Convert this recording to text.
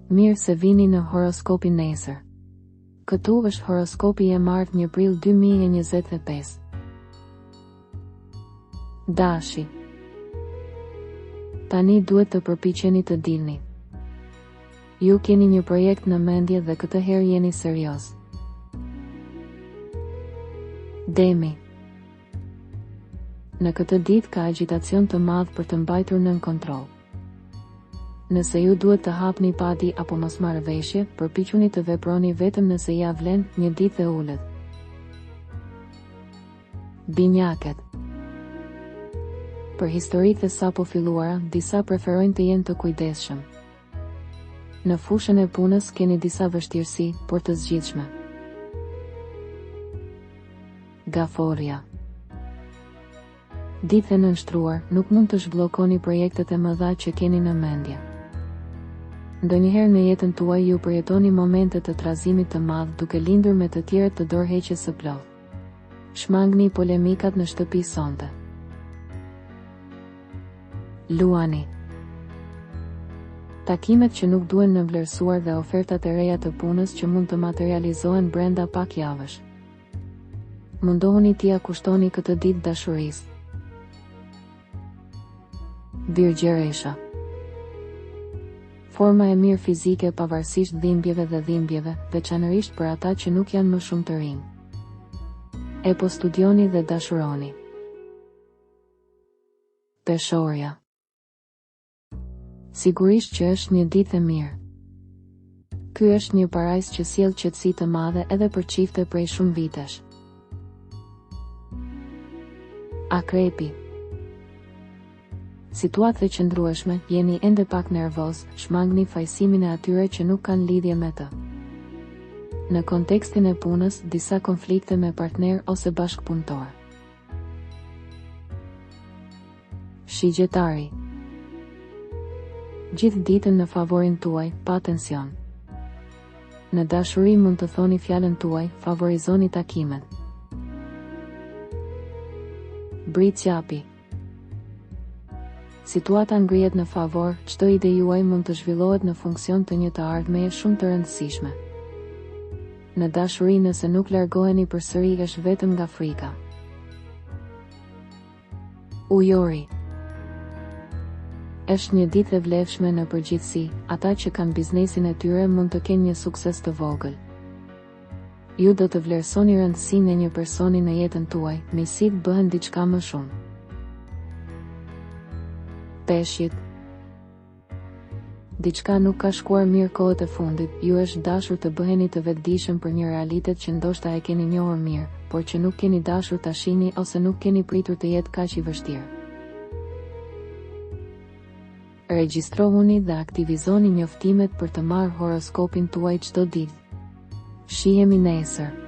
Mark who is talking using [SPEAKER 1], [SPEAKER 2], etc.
[SPEAKER 1] Mirë se vini në horoskopin nesër. Këtu është horoskopi i martë 1 prill 2025. Dashi. Tani duhet të përpiqeni të dilni. Ju keni një projekt në mendje dhe këtë herë jeni serioz. Demi. Në këtë ditë ka agitacion të madh për të mbajtur nën kontroll. Nëse ju duhet të hapni pati apo mosmarrëveshje, përpiquni të veproni vetëm nëse ja vlen një ditë e ulët. Binjakët. Për historitë e sapo filluara, disa preferojnë të jenë të kujdesshëm. Në fushën e punës keni disa vështirësi, por të zgjidhshme. Gaforja. Ditë e nënshtruar, nuk mund të zhbllokoni projektet e mëdha që keni në mendje. Ndonjëherë në jetën tuaj ju përjetoni momente të trazimit të madh duke lindur me të tjerët të dorëheqjes së plot. Shmangni polemikat në shtëpi sonte. Luani. Takimet që nuk duhen në vlerësuar dhe ofertat e reja të punës që mund të materializohen brenda pak javësh. Mundohuni t'ia kushtoni këtë ditë dashurisë. Birgjeresha. Forma e mirë fizike pavarësisht dhimbjeve dhe dhimbjeve, veçanërisht për ata që nuk janë më shumë të rinj. E po studioni dhe dashuroni. Peshorja. Sigurisht që është një ditë e mirë. Ky është një parajsë që sjell qetësi të madhe edhe për çifte prej shumë vitesh. Akrepi. Situatë e qëndrueshme, jeni ende pak nervoz, shmangni fajsimin e atyre që nuk kanë lidhje me të. Në kontekstin e punës, disa konflikte me partner ose bashkëpunëtor. Shigjetari. Gjithë ditën në favorin tuaj, pa tension. Në dashuri mund të thoni fjalën tuaj, favorizoni takimet. Britsjapi. Situata ngrihet në favor, çdo ide juaj mund të zhvillohet në funksion të një të ardhmeje shumë të rëndësishme. Në dashuri nëse nuk largoheni përsëri është vetëm nga frika. Ujori. Është një ditë e vlefshme në përgjithësi, ata që kanë biznesin e tyre mund të kenë një sukses të vogël. Ju do të vlerësoni rëndësinë e një personi në jetën tuaj, miqësitë bëhen diçka më shumë. Peshqit. Diçka nuk ka shkuar mirë kohët e fundit, ju është dashur të bëheni të vetëdijshëm për një realitet që ndoshta e keni njohur mirë, por që nuk keni dashur ta shihni ose nuk keni pritur të jetë kaq i vështirë. Regjistrohuni dhe aktivizoni njoftimet për të marrë horoskopin tuaj çdo ditë. Shihemi nesër.